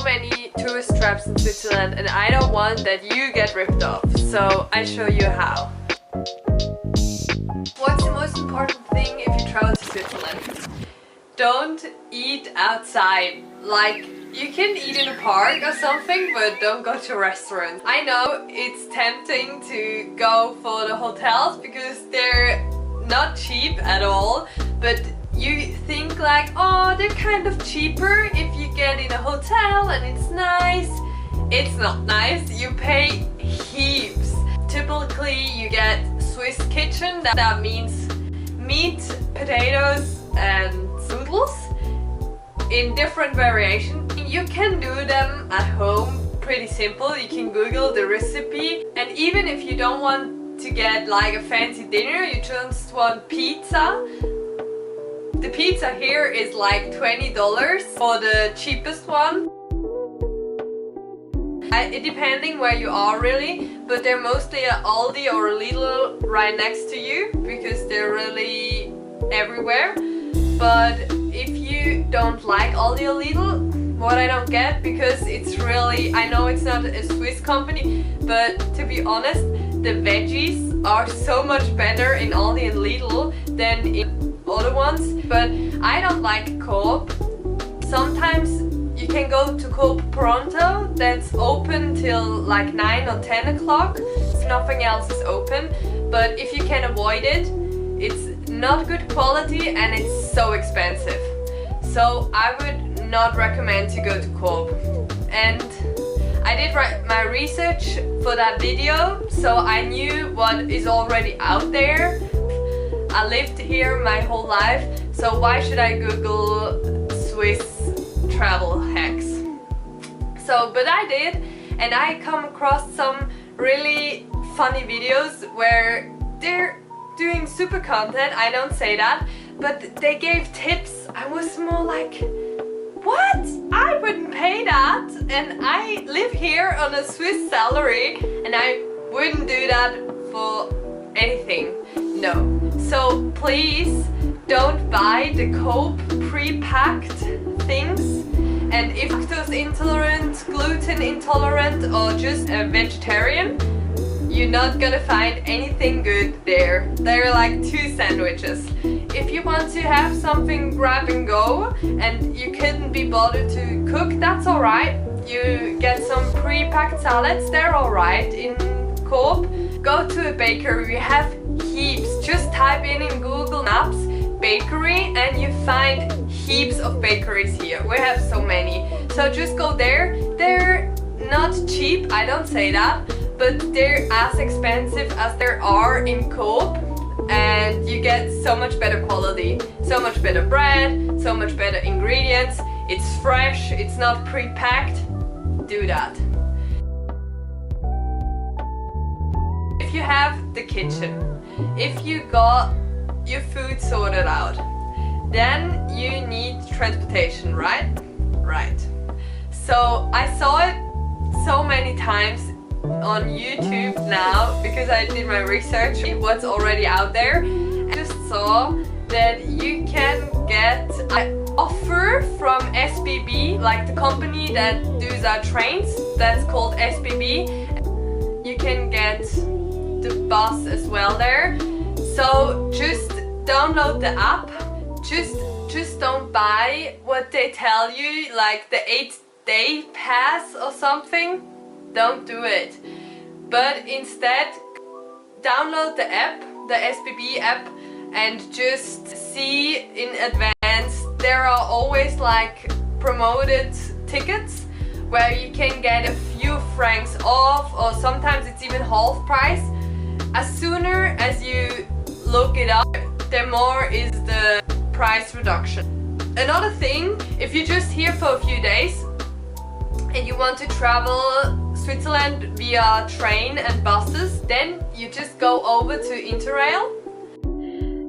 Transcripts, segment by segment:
many tourist traps in Switzerland and I don't want that you get ripped off, so I show you how. What's the most important thing if you travel to Switzerland? Don't eat outside. Like, you can eat in a park or something, but don't go to restaurants. I know it's tempting to go for the hotels because they're not cheap at all, but you think like, oh, they're kind of cheaper if you get in a hotel and it's nice. It's not nice. You pay heaps. Typically you get Swiss kitchen, that means meat, potatoes and noodles in different variations. You can do them at home, pretty simple. You can Google the recipe, and even if you don't want to get like a fancy dinner, you just want pizza. The pizza here is like $20 for the cheapest one. Depending where you are really, but they're mostly at Aldi or Lidl right next to you because they're really everywhere. But if you don't like Aldi or Lidl, what I don't get, because it's really, I know it's not a Swiss company, but to be honest, the veggies are so much better in Aldi and Lidl than in other ones. But I don't like Coop. Sometimes you can go to Coop Pronto, that's open till like 9 or 10 o'clock. Nothing else is open, but if you can avoid it, it's not good quality and it's so expensive. So I would not recommend to go to Coop. And I did my research for that video, so I knew what is already out there. I lived here my whole life, so why should I Google Swiss travel hacks? So, but I did, and I come across some really funny videos where they're doing super content, I don't say that, but they gave tips. I was more like, what? I wouldn't pay that, and I live here on a Swiss salary and I wouldn't do that for anything. No. So please don't buy the Coop pre-packed things. And if lactose intolerant, gluten intolerant or just a vegetarian, you're not gonna find anything good there. They're like 2 sandwiches. If you want to have something grab and go and you couldn't be bothered to cook, that's alright. You get some pre-packed salads, they're alright in Coop. Go to a bakery, we have heaps. Just type in Google Maps bakery and you find heaps of bakeries here. We have so many. So just go there. They're not cheap, I don't say that, but they're as expensive as there are in Coop, and you get so much better quality, so much better bread, so much better ingredients. It's fresh, it's not pre-packed. Do that. If you have the kitchen, if you got your food sorted out, then you need transportation, right? Right. So I saw it so many times on YouTube now because I did my research what's already out there. I just saw that you can get an offer from SBB, like the company that does our trains, that's called SBB. You can get the bus as well there. So just download the app. Just don't buy what they tell you, like the 8-day pass or something. Don't do it. But instead, download the app, the SBB app, and just see in advance. There are always like promoted tickets where you can get a few francs off, or sometimes it's even half price. As sooner as you look it up, the more is the price reduction. Another thing, if you're just here for a few days and you want to travel Switzerland via train and buses, then you just go over to Interrail.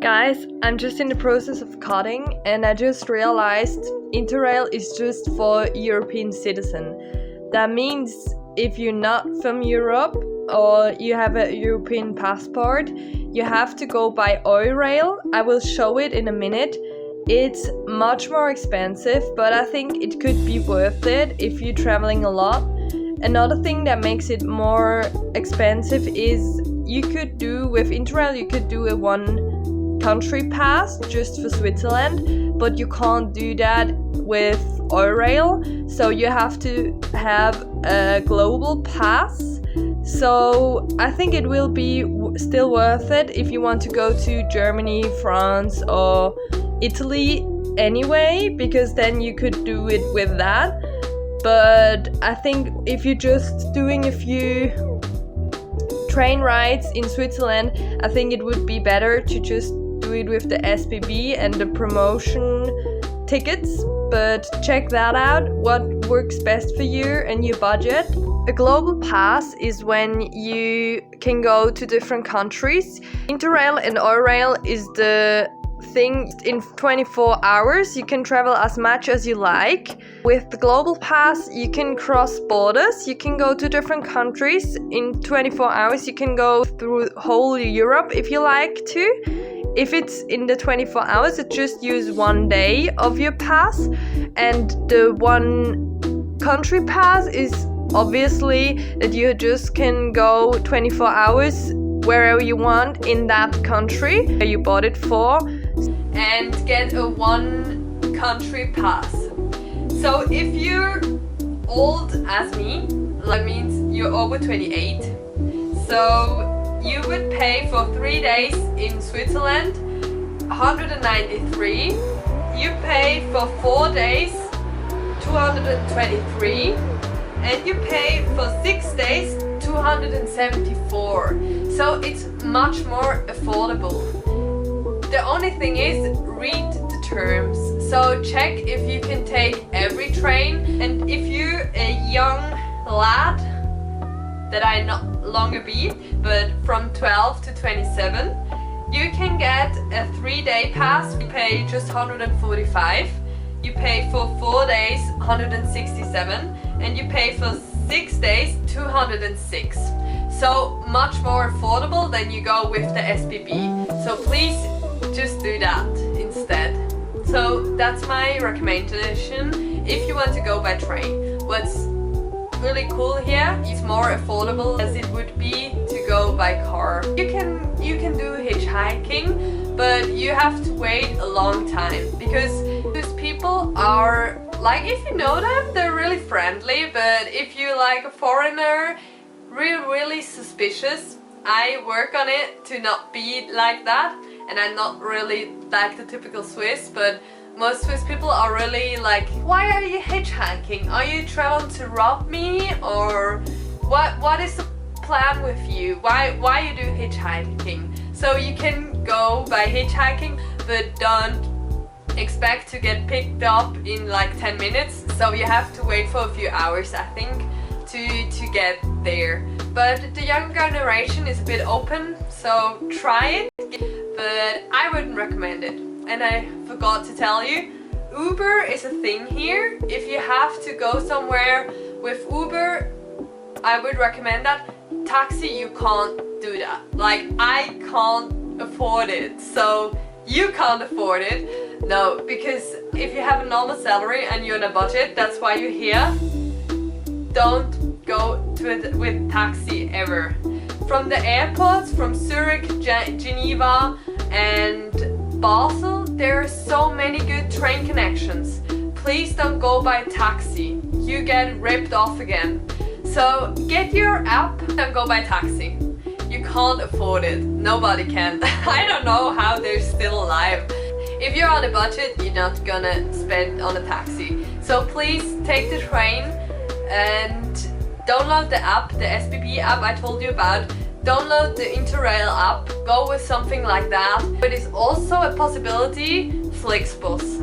Guys, I'm just in the process of cutting and I just realized Interrail is just for European citizens. That means if you're not from Europe or you have a European passport, you have to go by Eurail. I will show it in a minute. It's much more expensive, but I think it could be worth it if you're traveling a lot. Another thing that makes it more expensive is you could do with Interrail, you could do a one country pass just for Switzerland, but you can't do that with Eurail, so you have to have a global pass. So I think it will be still worth it if you want to go to Germany, France or Italy anyway, because then you could do it with that. But I think if you're just doing a few train rides in Switzerland, I think it would be better to just do it with the SBB and the promotion tickets. But check that out, what works best for you and your budget. A global pass is when you can go to different countries. Interrail and Eurail is the thing in 24 hours. You can travel as much as you like. With the global pass, you can cross borders. You can go to different countries in 24 hours. You can go through whole Europe if you like to. If it's in the 24 hours, it just use 1 day of your pass. And the one country pass is obviously that you just can go 24 hours wherever you want in that country you bought it for, and get a one country pass. So if you're old as me, that means you're over 28, so you would pay for 3 days in Switzerland 193. You pay for 4 days 223, and you pay for 6 days 274. So it's much more affordable. The only thing is, read the terms. So check if you can take every train, and if you're a young lad, that I no longer be, but from 12 to 27, you can get a 3-day pass. You pay just 145. You pay for 4 days 167, and you pay for 6 days 206. So much more affordable than you go with the SBB. So please just do that instead. So that's my recommendation if you want to go by train. What's really cool here is more affordable as it would be to go by car. You can do hitchhiking, but you have to wait a long time because these people are like, if you know them, they're really friendly, but if you like a foreigner, really suspicious. I work on it to not be like that, and I'm not really like the typical Swiss, but most Swiss people are really like, why are you hitchhiking? Are you trying to rob me? Or what is the plan with you? Why you do hitchhiking? So you can go by hitchhiking, but don't expect to get picked up in like 10 minutes. So you have to wait for a few hours, I think, to get there. But the young generation is a bit open, so try it, but I wouldn't recommend it. And I forgot to tell you, Uber is a thing here. If you have to go somewhere with Uber, I would recommend that. Taxi, you can't do that. Like, I can't afford it, so you can't afford it. No, because if you have a normal salary and you're on a budget, that's why you're here. Don't go with taxi ever. From the airports, from Zurich, Geneva and Basel, there are so many good train connections. Please don't go by taxi. You get ripped off again. So get your app and go by taxi. You can't afford it. Nobody can. I don't know how they're still alive. If you're on a budget, you're not gonna spend on a taxi. So please take the train and download the app, the SBB app I told you about. Download the Interrail app, go with something like that. But it's also a possibility, FlixBus.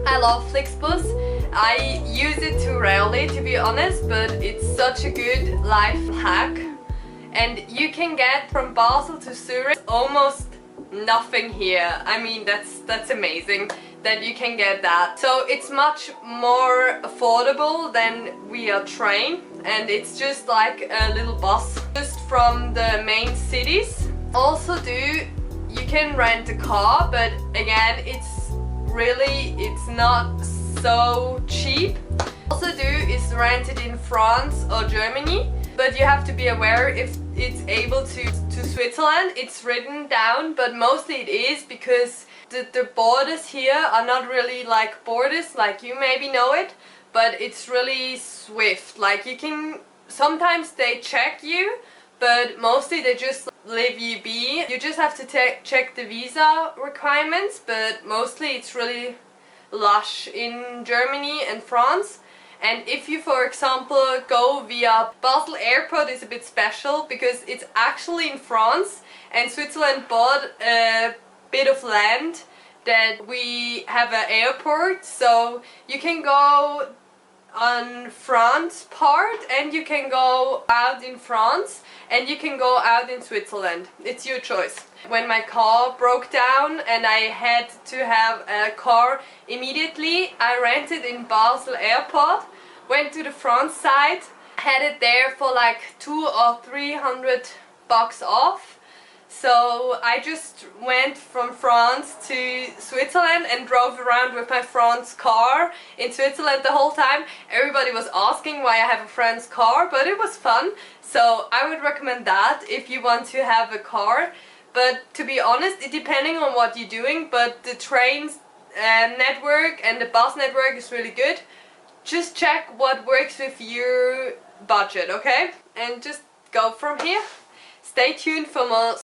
I love FlixBus. I use it too rarely, to be honest, but it's such a good life hack. And you can get from Basel to Zurich almost nothing here. I mean, that's amazing that you can get that. So it's much more affordable than via train, and it's just like a little bus just from the main cities. Also you can rent a car, but again, it's really it's not so cheap. Also do is rent it in France or Germany, but you have to be aware if it's able to Switzerland. It's written down, but mostly it is because the borders here are not really like borders like you maybe know it, but it's really swift. Like you can, sometimes they check you, but mostly they just leave you be. You just have to check the visa requirements, but mostly it's really lush in Germany and France. And if you, for example, go via Basel airport, is a bit special because it's actually in France, and Switzerland bought a bit of land that we have an airport, so you can go on France part and you can go out in France and you can go out in Switzerland. It's your choice. When my car broke down and I had to have a car immediately, I rented in Basel airport, went to the France side, had it there for like 200 or 300 bucks off. So I just went from France to Switzerland and drove around with my France car in Switzerland the whole time. Everybody was asking why I have a France car, but it was fun. So I would recommend that if you want to have a car. But to be honest, it depending on what you're doing, but the trains network and the bus network is really good. Just check what works with your budget, okay? And just go from here. Stay tuned for more